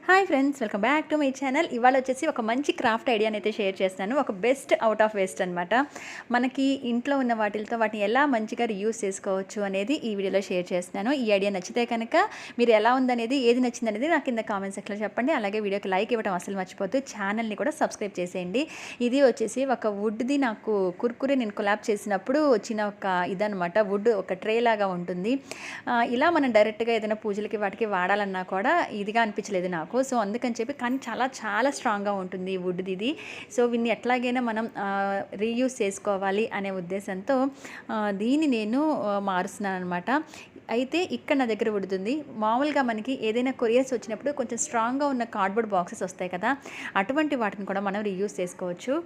Hi friends, welcome back to my channel. ఇవాళ వచ్చేసి ఒక మంచి క్రాఫ్ట్ ఐడియాని అయితే షేర్ చేస్తాను. ఒక బెస్ట్ అవుట్ ఆఫ్ వేస్ట్ అనమాట. మనకి ఇంట్లో ఉన్న వాటితో వాటిని ఎలా మంచిగా రీయూస్ చేసుకోవచ్చు అనేది ఈ వీడియోలో షేర్ చేస్తున్నాను. ఈ ఐడియా నచ్చితే కనుక మీరు ఎలా ఉందనేది, ఏది నచ్చిందనేది నాకు కింద కామెంట్ సెక్షన్లో చెప్పండి. అలాగే వీడియోకి లైక్ ఇవ్వడం అసలు మర్చిపోద్దు. ఛానల్ని కూడా సబ్స్క్రైబ్ చేసేయండి. ఇది వచ్చేసి ఒక వుడ్ది, నాకు కుర్కురే నేను కొలాబ్ చేసినప్పుడు వచ్చిన ఒక ఇదనమాట. వుడ్ ఒక ట్రే లాగా ఉంటుంది. ఇలా మనం డైరెక్ట్గా ఏదైనా పూజలకి వాటికి వాడాలన్నా కూడా ఇదిగా అనిపించలేదు నాకు. సో అందుకని చెప్పి, కానీ చాలా చాలా స్ట్రాంగ్గా ఉంటుంది ఈ వుడ్ది ఇది. సో వీన్ని ఎట్లాగైనా మనం రీయూస్ చేసుకోవాలి అనే ఉద్దేశంతో దీన్ని నేను మారుస్తున్నాను అనమాట. అయితే ఇక్కడ నా దగ్గర ఉడుతుంది. మామూలుగా మనకి ఏదైనా కొరియర్స్ వచ్చినప్పుడు కొంచెం స్ట్రాంగ్గా ఉన్న కార్డ్బోర్డ్ బాక్సెస్ వస్తాయి కదా, అటువంటి వాటిని కూడా మనం రీయూస్ చేసుకోవచ్చు.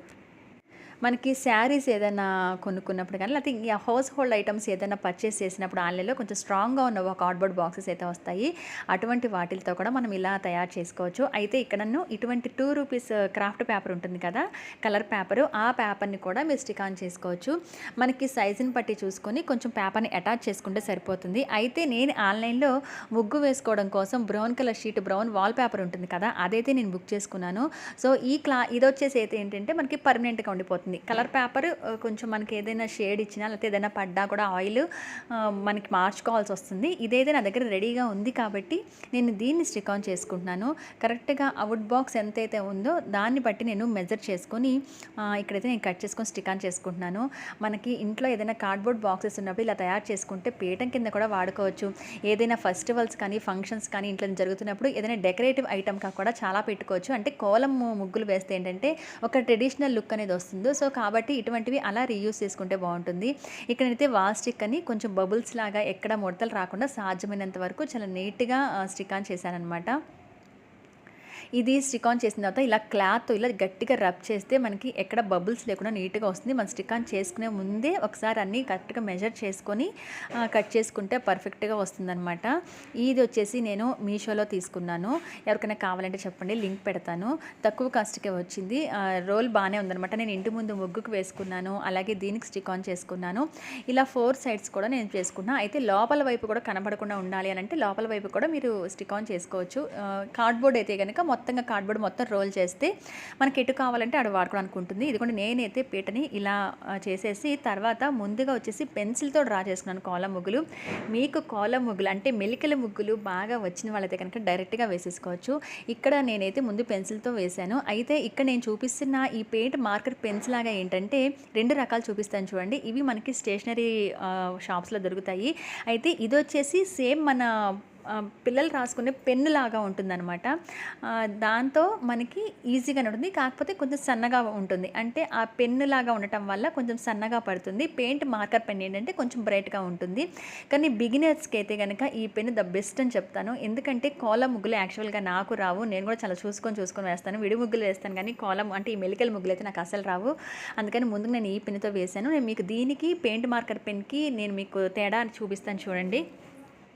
మనకి శారీస్ ఏదైనా కొనుక్కున్నప్పుడు కానీ, లేకపోతే హౌస్ హోల్డ్ ఐటమ్స్ ఏదైనా పర్చేస్ చేసినప్పుడు ఆన్లైన్లో కొంచెం స్ట్రాంగ్గా ఉన్న కార్డ్బోర్డ్ బాక్సెస్ అయితే వస్తాయి. అటువంటి వాటితో కూడా మనం ఇలా తయారు చేసుకోవచ్చు. అయితే ఇక్కడ నన్ను ఇటువంటి 2 రూపీస్ క్రాఫ్ట్ పేపర్ ఉంటుంది కదా, కలర్ పేపరు, ఆ పేపర్ని కూడా మీరు స్టిక్ ఆన్ చేసుకోవచ్చు. మనకి సైజుని బట్టి చూసుకొని కొంచెం పేపర్ని అటాచ్ చేసుకుంటే సరిపోతుంది. అయితే నేను ఆన్లైన్లో ముగ్గు వేసుకోవడం కోసం brown colour sheet, brown wall paper ఉంటుంది కదా, అదైతే నేను బుక్ చేసుకున్నాను. సో ఇది వచ్చేసి అయితే ఏంటంటే మనకి పర్మనెంట్గా ఉండిపోతుంది. కలర్ పేపర్ కొంచెం మనకి ఏదైనా షేడ్ ఇచ్చినా, లేకపోతే ఏదైనా పడ్డా కూడా ఆయిల్ మనకి మార్చుకోవాల్సి వస్తుంది. ఇదైతే నా దగ్గర రెడీగా ఉంది కాబట్టి నేను దీన్ని స్టిక్ ఆన్ చేసుకుంటున్నాను. కరెక్ట్గా ఆ వుడ్ బాక్స్ ఎంతైతే ఉందో దాన్ని బట్టి నేను మెజర్ చేసుకొని ఇక్కడైతే నేను కట్ చేసుకొని స్టిక్ ఆన్ చేసుకుంటున్నాను. మనకి ఇంట్లో ఏదైనా కార్డ్బోర్డ్ బాక్సెస్ ఉన్నప్పుడు ఇలా తయారు చేసుకుంటే పీఠం కింద కూడా వాడుకోవచ్చు. ఏదైనా ఫెస్టివల్స్ కానీ, ఫంక్షన్స్ కానీ ఇంట్లో జరుగుతున్నప్పుడు ఏదైనా డెకరేటివ్ ఐటమ్గా కూడా చాలా పెట్టుకోవచ్చు. అంటే కోలం ముగ్గులు వేస్తే ఏంటంటే ఒక ట్రెడిషనల్ లుక్ అనేది వస్తుంది. సో కాబట్టి ఇటువంటివి అలా రీయూస్ చేసుకుంటే బాగుంటుంది. ఇక్కడైతే వాల్ స్టిక్ అని కొంచెం బబుల్స్ లాగా ఎక్కడ ముడతలు రాకుండా సాధ్యమైనంత వరకు చాలా నీట్గా స్టిక్ ఆన్ చేశానమాట. ఇది స్టిక్ ఆన్ చేసిన తర్వాత ఇలా క్లాత్ ఇలా గట్టిగా రబ్ చేస్తే మనకి ఎక్కడ బబుల్స్ లేకుండా నీట్గా వస్తుంది. మనం స్టిక్ ఆన్ చేసుకునే ముందే ఒకసారి అన్నీ కరెక్ట్గా మెజర్ చేసుకొని కట్ చేసుకుంటే పర్ఫెక్ట్గా వస్తుందన్నమాట. ఇది వచ్చేసి నేను మీషోలో తీసుకున్నాను. ఎవరికైనా కావాలంటే చెప్పండి, లింక్ పెడతాను. తక్కువ కాస్ట్కే వచ్చింది. రోల్ బాగానే ఉందన్నమాట. నేను ఇంటి ముందు ముగ్గుకు వేసుకున్నాను, అలాగే దీనికి స్టిక్ ఆన్ చేసుకున్నాను. ఇలా 4 సైడ్స్ కూడా నేను చేసుకున్నాను. అయితే లోపల వైపు కూడా కనబడకుండా ఉండాలి అని అంటే లోపల వైపు కూడా మీరు స్టిక్ ఆన్ చేసుకోవచ్చు. కార్డ్బోర్డ్ అయితే కనుక మొత్తంగా కార్డ్బోర్డ్ మొత్తం రోల్ చేస్తే మనకి ఎటు కావాలంటే అటు వాడుకోవడానికి ఉంటుంది. ఇది కూడా నేనైతే పీటని ఇలా చేసేసి తర్వాత ముందుగా వచ్చేసి పెన్సిల్తో డ్రా చేసుకున్నాను కోలం ముగ్గులు. మీకు కోలం ముగ్గులు అంటే మెలికల ముగ్గులు బాగా వచ్చిన వాళ్ళైతే కనుక డైరెక్ట్గా వేసేసుకోవచ్చు. ఇక్కడ నేనైతే ముందు పెన్సిల్తో వేశాను. అయితే ఇక్కడ నేను చూపిస్తున్న ఈ పెయింట్ మార్కర్ పెన్స్ లాగా ఏంటంటే 2 రకాలు చూపిస్తాను చూడండి. ఇవి మనకి స్టేషనరీ షాప్స్లో దొరుకుతాయి. అయితే ఇది వచ్చేసి సేమ్ మన పిల్లలు రాసుకునే పెన్ను లాగా ఉంటుందన్నమాట. దాంతో మనకి ఈజీగా ఉంటుంది, కాకపోతే కొంచెం సన్నగా ఉంటుంది. అంటే ఆ పెన్ను లాగా ఉండటం వల్ల కొంచెం సన్నగా పడుతుంది. పెయింట్ మార్కర్ పెన్ ఏంటంటే కొంచెం బ్రైట్గా ఉంటుంది. కానీ బిగినర్స్కి అయితే కనుక ఈ పెన్ను ద బెస్ట్ అని చెప్తాను. ఎందుకంటే కోలం ముగ్గులు యాక్చువల్గా నాకు రావు. నేను కూడా చాలా చూసుకొని వేస్తాను. విడి ముగ్గులు వేస్తాను, కానీ కోలం అంటే ఈ మెలికల ముగ్గులు అయితే నాకు అసలు రావు. అందుకని ముందుకు నేను ఈ పెన్నుతో వేశాను. నేను మీకు దీనికి పెయింట్ మార్కర్ పెన్కి నేను మీకు తేడా చూపిస్తాను చూడండి.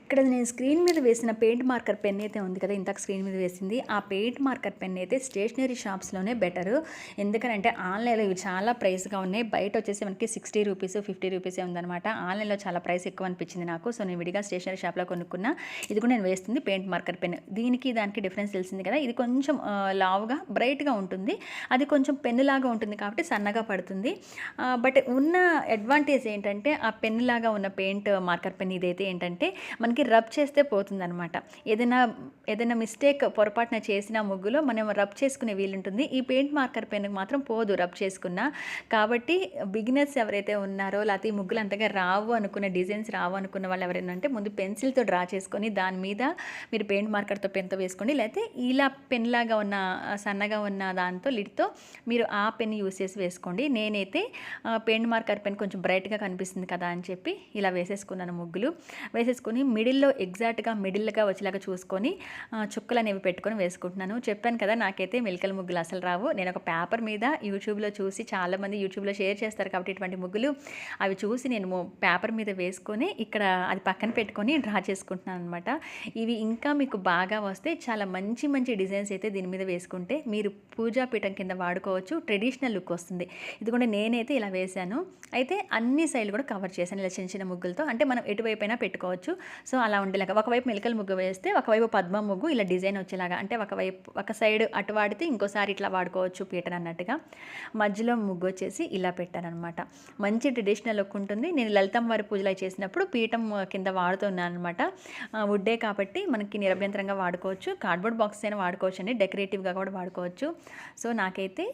ఇక్కడ నేను స్క్రీన్ మీద వేసిన పెయింట్ మార్కర్ పెన్ అయితే ఉంది కదా, ఇంతకు స్క్రీన్ మీద వేసింది, ఆ పెయింట్ మార్కర్ పెన్ అయితే స్టేషనరీ షాప్స్లోనే బెటరు. ఎందుకంటే ఆన్లైన్లో ఇవి చాలా ప్రైస్గా ఉన్నాయి. బయట వచ్చేసి మనకి 60 రూపీస్ 50 రూపీసే ఉందన్నమాట. ఆన్లైన్లో చాలా ప్రైస్ ఎక్కువ అనిపించింది నాకు. సో నేను విడిగా స్టేషనరీ షాప్లో కొనుక్కున్నా. ఇది కూడా నేను వేస్తుంది పెయింట్ మార్కర్ పెన్. దానికి డిఫరెన్స్ తెలిసింది కదా. ఇది కొంచెం లావుగా బ్రైట్గా ఉంటుంది, అది కొంచెం పెన్నులాగా ఉంటుంది కాబట్టి సన్నగా పడుతుంది. బట్ ఉన్న అడ్వాంటేజ్ ఏంటంటే ఆ పెన్నులాగా ఉన్న పెయింట్ మార్కర్ పెన్ ఇదైతే ఏంటంటే మనకి రబ్ చేస్తే పోతుందన్నమాట. ఏదైనా మిస్టేక్ పొరపాటున చేసిన ముగ్గులో మనం రబ్ చేసుకునే వీలుంటుంది. ఈ పెయింట్ మార్కర్ పెన్కి మాత్రం పోదు రబ్ చేసుకున్నా. కాబట్టి బిగినర్స్ ఎవరైతే ఉన్నారో, లేకపోతే ఈ ముగ్గులు అంతగా డిజైన్స్ రావు అనుకున్న వాళ్ళు ఎవరైనా అంటే ముందు పెన్సిల్తో డ్రా చేసుకొని దాని మీద మీరు పెయింట్ మార్కర్తో పెన్తో వేసుకోండి. లేకపోతే ఇలా పెన్ లాగా ఉన్న సన్నగా ఉన్న దాంతో లిడ్తో మీరు ఆ పెన్ యూస్ చేసి వేసుకోండి. నేనైతే పెయింట్ మార్కర్ పెన్ కొంచెం బ్రైట్గా కనిపిస్తుంది కదా అని చెప్పి ఇలా వేసేసుకున్నాను. ముగ్గులు వేసేసుకొని మిడిల్లో ఎగ్జాక్ట్గా మిడిల్గా వచ్చేలాగా చూసుకొని చుక్కలు అనేవి పెట్టుకొని వేసుకుంటున్నాను. చెప్పాను కదా, నాకైతే మెలికల ముగ్గులు అసలు రావు. నేను ఒక పేపర్ మీద యూట్యూబ్లో చూసి, చాలామంది యూట్యూబ్లో షేర్ చేస్తారు కాబట్టి ఇటువంటి ముగ్గులు, అవి చూసి నేను పేపర్ మీద వేసుకొని ఇక్కడ అది పక్కన పెట్టుకొని డ్రా చేసుకుంటున్నాను అనమాట. ఇవి ఇంకా మీకు బాగా వస్తే చాలా మంచి మంచి డిజైన్స్ అయితే దీని మీద వేసుకుంటే మీరు పూజాపీఠం కింద వాడుకోవచ్చు. ట్రెడిషనల్ లుక్ వస్తుంది. ఇది కూడా నేనైతే ఇలా వేశాను. అయితే అన్ని సైడ్లు కూడా కవర్ చేశాను ఇలా చిన్న చిన్న ముగ్గులతో. అంటే మనం ఎటువైపైనా పెట్టుకోవచ్చు. సో సో అలా ఉండేలాగా ఒకవైపు మెలికల ముగ్గు వేస్తే ఒకవైపు పద్మ ముగ్గు ఇలా డిజైన్ వచ్చేలాగా, అంటే ఒక సైడ్ అటు వాడితే ఇంకోసారి ఇట్లా వాడుకోవచ్చు పీటను అన్నట్టుగా. మధ్యలో ముగ్గు వచ్చేసి ఇలా పెట్టానమాట. మంచి ట్రెడిషనల్ లుక్ ఉంటుంది. నేను లలితమ్మవారి పూజలు అవి చేసినప్పుడు పీఠం కింద వాడుతున్నాను అనమాట. వుడ్డే కాబట్టి మనకి నిరభ్యంతరంగా వాడుకోవచ్చు. కార్డ్బోర్డ్ బాక్స్ అయినా వాడుకోవచ్చు అండి, డెకరేటివ్గా కూడా వాడుకోవచ్చు. సో నాకైతే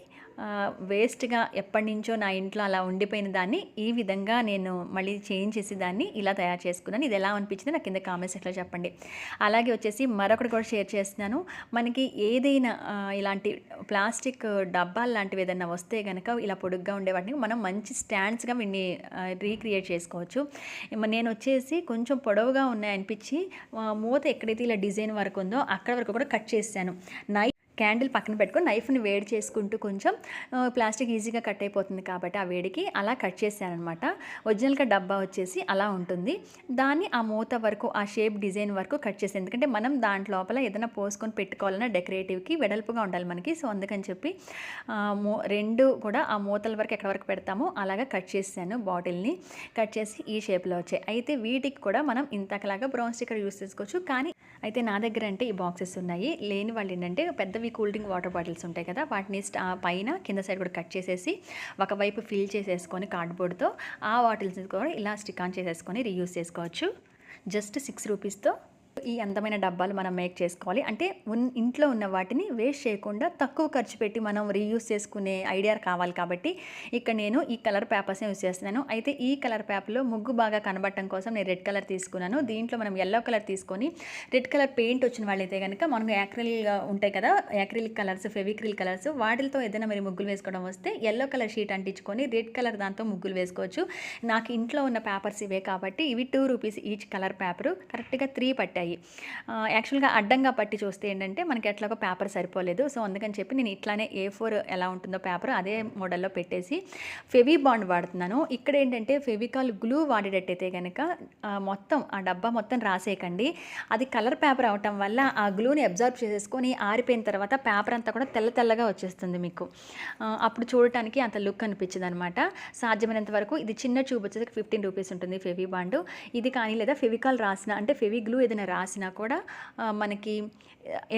వేస్ట్గా ఎప్పటి నుంచో నా ఇంట్లో అలా ఉండిపోయిన దాన్ని ఈ విధంగా నేను మళ్ళీ చేంజ్ చేసి దాన్ని ఇలా తయారు చేసుకున్నాను. ఇది ఎలా అనిపించింది నాకు కింద కామెంట్ సెక్షన్లో చెప్పండి. అలాగే వచ్చేసి మరొకటి కూడా షేర్ చేస్తున్నాను. మనకి ఏదైనా ఇలాంటి ప్లాస్టిక్ డబ్బాలు లాంటివి ఏదైనా వస్తే కనుక ఇలా పొడుగ్గా ఉండే వాటిని మనం మంచి స్టాండ్స్గా వీటిని రీక్రియేట్ చేసుకోవచ్చు. నేను వచ్చేసి కొంచెం పొడవుగా ఉన్నాయనిపించి మూత ఎక్కడైతే ఇలా డిజైన్ వరకు ఉందో అక్కడ వరకు కూడా కట్ చేశాను. క్యాండిల్ పక్కన పెట్టుకొని నైఫ్ని వేడి చేసుకుంటూ కొంచెం ప్లాస్టిక్ ఈజీగా కట్ అయిపోతుంది కాబట్టి ఆ వేడికి అలా కట్ చేశానమాట. ఒరిజినల్గా డబ్బా వచ్చేసి అలా ఉంటుంది. దాన్ని ఆ మూత వరకు ఆ షేప్ డిజైన్ వరకు కట్ చేసాను. ఎందుకంటే మనం దాంట్లో లోపల ఏదైనా పోసుకొని పెట్టుకోవాలన్నా డెకరేటివ్కి వెడల్పుగా ఉండాలి మనకి. సో అందుకని చెప్పి రెండు కూడా ఆ మూతల వరకు ఎక్కడ వరకు పెడతామో అలాగా కట్ చేశాను. బాటిల్ని కట్ చేసి ఈ షేప్లో వచ్చాయి. అయితే వీటికి కూడా మనం ఇంతకలాగా బ్రౌన్ స్టిక్కర్ యూస్ చేసుకోవచ్చు. కానీ అయితే నా దగ్గర అంటే ఈ బాక్సెస్ ఉన్నాయి. లేని వాళ్ళు ఏంటంటే పెద్దవి కూల్ డ్రింక్ వాటర్ బాటిల్స్ ఉంటాయి కదా, వాటిని పైన కింద సైడ్ కూడా కట్ చేసేసి ఒకవైపు ఫిల్ చేసేసుకొని కార్డ్బోర్డ్తో ఆ బాటిల్స్ కూడా ఇలా స్టిక్ ఆన్ చేసేసుకొని రీయూస్ చేసుకోవచ్చు. జస్ట్ 6 రూపీస్తో ఈ అందమైన డబ్బాలు మనం మేక్ చేసుకోవాలి. అంటే ఇంట్లో ఉన్న వాటిని వేస్ట్ చేయకుండా తక్కువ ఖర్చు పెట్టి మనం రీయూస్ చేసుకునే ఐడియా కావాలి కాబట్టి ఇక్కడ నేను ఈ కలర్ పేపర్స్ని యూస్ చేస్తున్నాను. అయితే ఈ కలర్ పేపర్లో ముగ్గు బాగా కనబడటం కోసం నేను రెడ్ కలర్ తీసుకున్నాను. దీంట్లో మనం ఎల్లో కలర్ తీసుకొని రెడ్ కలర్ పెయింట్ వచ్చిన వాళ్ళైతే కనుక మనకు యాక్రిల్గా ఉంటాయి కదా, యాక్రిలిక్ కలర్స్, ఫెవిక్రిల్ కలర్స్, వాటితో ఏదైనా మీరు ముగ్గులు వేసుకోవడం వస్తే ఎల్లో కలర్ షీట్ అంటించుకొని రెడ్ కలర్ దాంతో ముగ్గులు వేసుకోవచ్చు. నాకు ఇంట్లో ఉన్న పేపర్స్ ఇవే కాబట్టి ఇవి 2 రూపీస్ ఈచ్ కలర్ పేపరు కరెక్ట్గా 3 పట్టాయి. యాక్చువల్గా అడ్డంగా పట్టి చూస్తే ఏంటంటే మనకి ఎట్లాగో పేపర్ సరిపోలేదు. సో అందుకని చెప్పి నేను ఇట్లానే A4 ఎలా ఉంటుందో పేపర్ అదే మోడల్లో పెట్టేసి ఫెవీ బాండ్ వాడుతున్నాను. ఇక్కడ ఏంటంటే ఫెవికాల్ గ్లూ వాడేటట్టయితే కనుక మొత్తం ఆ డబ్బా మొత్తం రాసేయకండి. అది కలర్ పేపర్ అవటం వల్ల ఆ గ్లూని అబ్జర్వ్ చేసేసుకొని ఆరిపోయిన తర్వాత పేపర్ అంతా కూడా తెల్లగా వచ్చేస్తుంది మీకు. అప్పుడు చూడటానికి అంత లుక్ అనిపించదు అనమాట. సాధ్యమైనంత వరకు ఇది చిన్న ట్యూబ్ వచ్చేసి 15 రూపీస్ ఉంటుంది ఫెవీ బాండ్. ఇది కానీ లేదా ఫెవికాల్ రాసిన అంటే ఫెవీ గ్లూ ఏదైనా రాసినా కూడా మనకి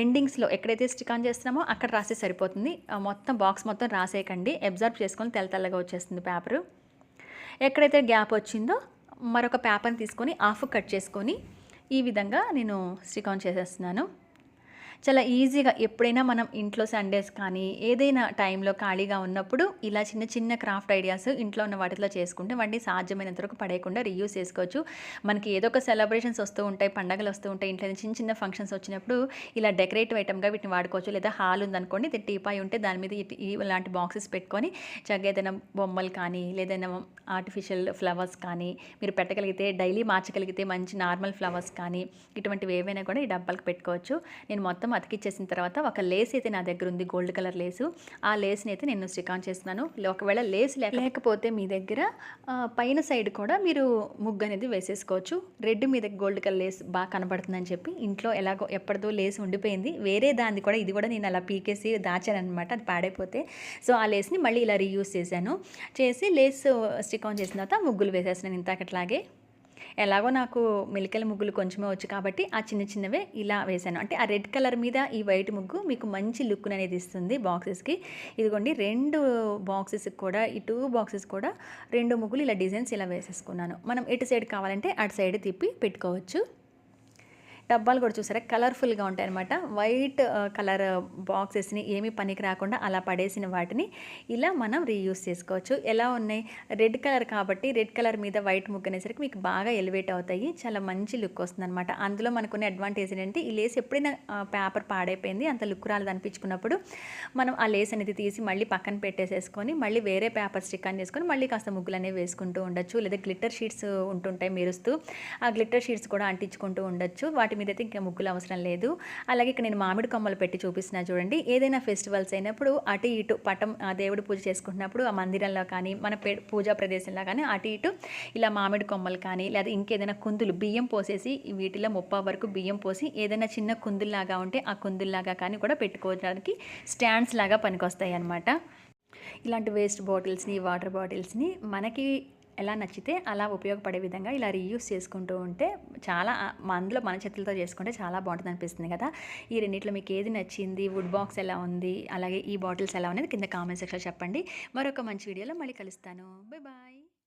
ఎండింగ్స్లో ఎక్కడైతే స్టిక్ ఆన్ చేస్తున్నామో అక్కడ రాస్తే సరిపోతుంది. మొత్తం బాక్స్ మొత్తం రాసేయకండి, అబ్జర్వ్ చేసుకొని తెల్లగా వచ్చేస్తుంది పేపరు. ఎక్కడైతే గ్యాప్ వచ్చిందో మరొక పేపర్ని తీసుకొని హాఫ్ కట్ చేసుకొని ఈ విధంగా నేను స్టిక్ ఆన్ చేసేస్తున్నాను. చాలా ఈజీగా ఎప్పుడైనా మనం ఇంట్లో సండేస్ కానీ ఏదైనా టైంలో ఖాళీగా ఉన్నప్పుడు ఇలా చిన్న క్రాఫ్ట్ ఐడియాస్ ఇంట్లో ఉన్న వాటిలో చేసుకుంటే వాటిని సాధ్యమైనంత వరకు పడేయకుండా రీయూస్ చేసుకోవచ్చు. మనకి ఏదో ఒక సెలబ్రేషన్స్ వస్తూ ఉంటాయి, పండగలు వస్తూ ఉంటాయి, ఇంట్లో చిన్న ఫంక్షన్స్ వచ్చినప్పుడు ఇలా డెకరేటివ్ ఐటమ్గా వీటిని వాడుకోవచ్చు. లేదా హాల్ ఉందనుకోండి, ఇది టీపాయ్ ఉంటే దాని మీద ఇలాంటి బాక్సెస్ పెట్టుకొని చక్కగా ఏదైనా బొమ్మలు కానీ లేదైనా ఆర్టిఫిషియల్ ఫ్లవర్స్ కానీ మీరు పెట్టగలిగితే, డైలీ మార్చగలిగితే మంచి నార్మల్ ఫ్లవర్స్ కానీ ఇటువంటివి ఏవైనా కూడా ఈ డబ్బాలకు పెట్టుకోవచ్చు. నేను మొత్తం అతికిచ్చేసిన తర్వాత ఒక లేస్ అయితే నా దగ్గర ఉంది, గోల్డ్ కలర్ లేసు. ఆ లేస్ని అయితే నేను స్టిక్ ఆన్ చేస్తున్నాను. ఒకవేళ లేస్ లేకపోతే మీ దగ్గర పైన సైడ్ కూడా మీరు ముగ్గు అనేది వేసేసుకోవచ్చు. రెడ్ మీద గోల్డ్ కలర్ లేస్ బాగా కనబడుతుందని చెప్పి ఇంట్లో ఎలాగో ఎప్పటిదో లేస్ ఉండిపోయింది, వేరే దాన్ని కూడా ఇది కూడా నేను అలా పీకేసి దాచాను అనమాట, అది పాడైపోతే. సో ఆ లేస్ని మళ్ళీ ఇలా రీయూస్ చేసి లేస్ స్టిక్ ఆన్ చేసిన తర్వాత ముగ్గులు వేసేస్తున్నాను ఇంతకట్లాగే. ఎలాగో నాకు మెలికల ముగ్గులు కొంచెమే వచ్చు కాబట్టి ఆ చిన్నవే ఇలా వేశాను. అంటే ఆ రెడ్ కలర్ మీద ఈ వైట్ ముగ్గు మీకు మంచి లుక్ అనేది ఇస్తుంది బాక్సెస్కి. ఇదిగోండి 2 బాక్సెస్కి కూడా, ఈ 2 బాక్సెస్ కూడా 2 ముగ్గులు ఇలా డిజైన్స్ ఇలా వేసేసుకున్నాను. మనం ఎటు సైడ్ కావాలంటే అటు సైడ్ తిప్పి పెట్టుకోవచ్చు. డబ్బాలు కూడా చూసారా కలర్ఫుల్గా ఉంటాయి అనమాట. వైట్ కలర్ బాక్సెస్ని ఏమీ పనికి రాకుండా అలా పడేసిన వాటిని ఇలా మనం రీయూస్ చేసుకోవచ్చు. ఎలా ఉన్నాయి, రెడ్ కలర్ కాబట్టి రెడ్ కలర్ మీద వైట్ ముగ్గు అనేసరికి మీకు బాగా ఎలివేట్ అవుతాయి, చాలా మంచి లుక్ వస్తుంది అనమాట. అందులో మనకున్న అడ్వాంటేజ్ ఏంటంటే ఈ లేస్ ఎప్పుడైనా పేపర్ పాడైపోయింది అంత లుక్ రాలేదు అనిపించుకున్నప్పుడు మనం ఆ లేస్ అనేది తీసి మళ్ళీ పక్కన పెట్టేసేసుకొని మళ్ళీ వేరే పేపర్ స్టిక్ ఆన్ చేసుకొని మళ్ళీ కాస్త ముగ్గులు అనేవి వేసుకుంటూ ఉండొచ్చు. లేదా గ్లిట్టర్ షీట్స్ ఉంటుంటాయి మెరుస్తూ, ఆ గ్లిట్టర్ షీట్స్ కూడా అంటించుకుంటూ ఉండొచ్చు. వాటి మీద అయితే ఇంకా ముగ్గులు అవసరం లేదు. అలాగే ఇక్కడ నేను మామిడి కొమ్మలు పెట్టి చూపిస్తున్నా చూడండి. ఏదైనా ఫెస్టివల్స్ అయినప్పుడు అటు ఇటు పటం దేవుడు పూజ చేసుకుంటున్నప్పుడు ఆ మందిరంలో కానీ మన పూజా ప్రదేశంలో కానీ అటు ఇటు ఇలా మామిడి కొమ్మలు కానీ లేదా ఇంకేదైనా కుందులు బియ్యం పోసేసి వీటిలో 30 వరకు బియ్యం పోసి ఏదైనా చిన్న కుందుల్లాగా ఉంటే ఆ కుందుల్లాగా కానీ కూడా పెట్టుకోవడానికి స్టాండ్స్ లాగా పనికొస్తాయి అన్నమాట. ఇలాంటి వేస్ట్ బాటిల్స్ని, వాటర్ బాటిల్స్ని మనకి ఎలా నచ్చితే అలా ఉపయోగపడే విధంగా ఇలా రీయూస్ చేసుకుంటూ ఉంటే చాలా అందులో మన చేతులతో చేసుకుంటే చాలా బాగుంటుంది అనిపిస్తుంది కదా. ఈ రెండిట్లో మీకు ఏది నచ్చింది, వుడ్ బాక్స్ ఎలా ఉంది, అలాగే ఈ బాటిల్స్ ఎలా ఉన్నది కింద కామెంట్ సెక్షన్లో చెప్పండి. మరొక మంచి వీడియోలో మళ్ళీ కలుస్తాను. Bye bye.